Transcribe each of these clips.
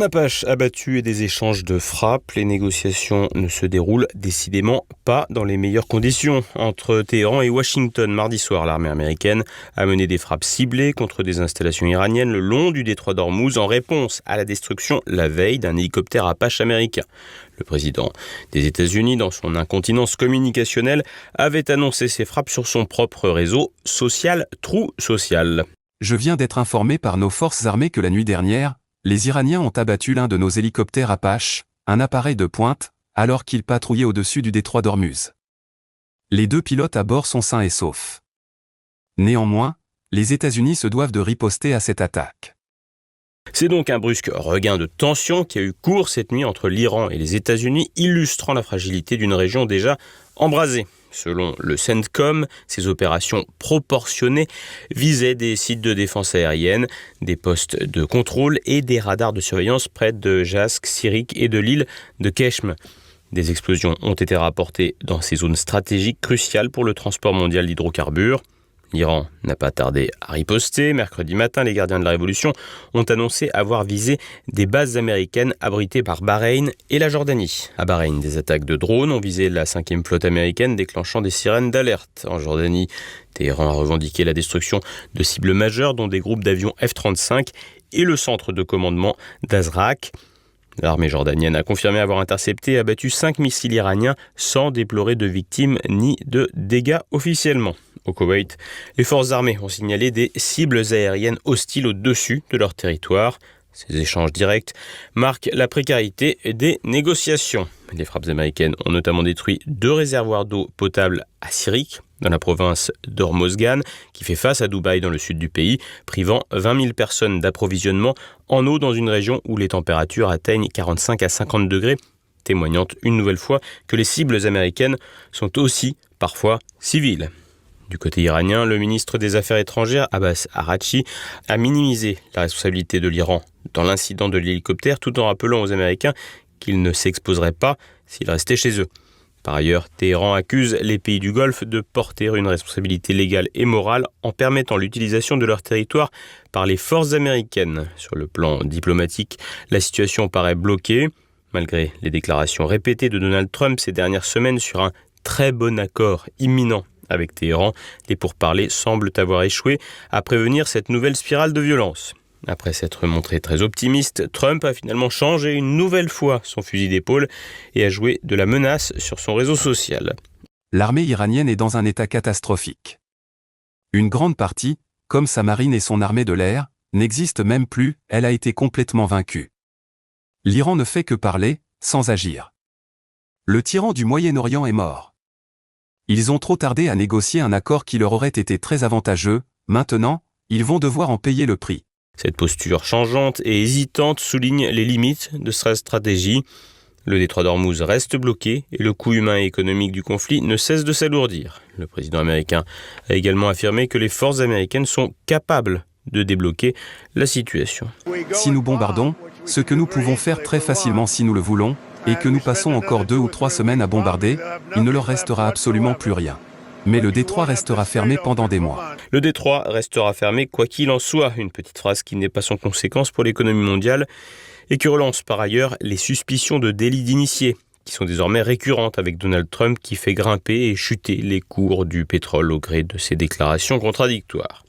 Apache abattu et des échanges de frappes. Les négociations ne se déroulent décidément pas dans les meilleures conditions. Entre Téhéran et Washington, mardi soir, l'armée américaine a mené des frappes ciblées contre des installations iraniennes le long du détroit d'Ormuz en réponse à la destruction la veille d'un hélicoptère Apache américain. Le président des États-Unis, dans son incontinence communicationnelle, avait annoncé ces frappes sur son propre réseau social True Social. Je viens d'être informé par nos forces armées que la nuit dernière, les Iraniens ont abattu l'un de nos hélicoptères Apache, un appareil de pointe, alors qu'il patrouillait au-dessus du détroit d'Ormuz. Les 2 pilotes à bord sont sains et saufs. Néanmoins, les États-Unis se doivent de riposter à cette attaque. C'est donc un brusque regain de tension qui a eu cours cette nuit entre l'Iran et les États-Unis, illustrant la fragilité d'une région déjà embrasée. Selon le CENTCOM, ces opérations proportionnées visaient des sites de défense aérienne, des postes de contrôle et des radars de surveillance près de Jask, Sirik et de l'île de Keshm. Des explosions ont été rapportées dans ces zones stratégiques cruciales pour le transport mondial d'hydrocarbures. L'Iran n'a pas tardé à riposter. Mercredi matin, les gardiens de la Révolution ont annoncé avoir visé des bases américaines abritées par Bahreïn et la Jordanie. À Bahreïn, des attaques de drones ont visé la 5e flotte américaine, déclenchant des sirènes d'alerte. En Jordanie, Téhéran a revendiqué la destruction de cibles majeures, dont des groupes d'avions F-35 et le centre de commandement d'Azraq. L'armée jordanienne a confirmé avoir intercepté et abattu 5 missiles iraniens sans déplorer de victimes ni de dégâts officiellement. Au Koweït, les forces armées ont signalé des cibles aériennes hostiles au-dessus de leur territoire. Ces échanges directs marquent la précarité des négociations. Les frappes américaines ont notamment détruit 2 réservoirs d'eau potable à Sirik, dans la province d'Hormozgan, qui fait face à Dubaï dans le sud du pays, privant 20 000 personnes d'approvisionnement en eau dans une région où les températures atteignent 45 à 50 degrés, témoignant une nouvelle fois que les cibles américaines sont aussi parfois civiles. Du côté iranien, le ministre des Affaires étrangères, Abbas Araghchi, a minimisé la responsabilité de l'Iran dans l'incident de l'hélicoptère, tout en rappelant aux Américains qu'ils ne s'exposeraient pas s'ils restaient chez eux. Par ailleurs, Téhéran accuse les pays du Golfe de porter une responsabilité légale et morale en permettant l'utilisation de leur territoire par les forces américaines. Sur le plan diplomatique, la situation paraît bloquée. Malgré les déclarations répétées de Donald Trump ces dernières semaines sur un très bon accord imminent avec Téhéran, les pourparlers semblent avoir échoué à prévenir cette nouvelle spirale de violence. Après s'être montré très optimiste, Trump a finalement changé une nouvelle fois son fusil d'épaule et a joué de la menace sur son réseau social. L'armée iranienne est dans un état catastrophique. Une grande partie, comme sa marine et son armée de l'air, n'existe même plus, elle a été complètement vaincue. L'Iran ne fait que parler, sans agir. Le tyran du Moyen-Orient est mort. Ils ont trop tardé à négocier un accord qui leur aurait été très avantageux, maintenant, ils vont devoir en payer le prix. Cette posture changeante et hésitante souligne les limites de cette stratégie. Le détroit d'Ormuz reste bloqué et le coût humain et économique du conflit ne cesse de s'alourdir. Le président américain a également affirmé que les forces américaines sont capables de débloquer la situation. Si nous bombardons, ce que nous pouvons faire très facilement si nous le voulons, et que nous passons encore 2 ou 3 semaines à bombarder, il ne leur restera absolument plus rien. Mais le détroit restera fermé pendant des mois. Le détroit restera fermé quoi qu'il en soit, une petite phrase qui n'est pas sans conséquence pour l'économie mondiale et qui relance par ailleurs les suspicions de délit d'initié, qui sont désormais récurrentes avec Donald Trump qui fait grimper et chuter les cours du pétrole au gré de ses déclarations contradictoires.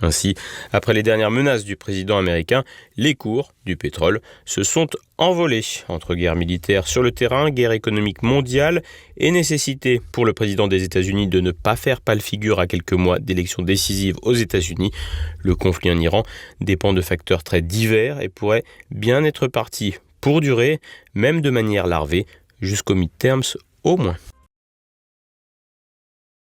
Ainsi, après les dernières menaces du président américain, les cours du pétrole se sont envolés. Entre guerre militaire sur le terrain, guerre économique mondiale et nécessité pour le président des États-Unis de ne pas faire pâle figure à quelques mois d'élections décisives aux États-Unis, le conflit en Iran dépend de facteurs très divers et pourrait bien être parti pour durer, même de manière larvée, jusqu'au midterms au moins.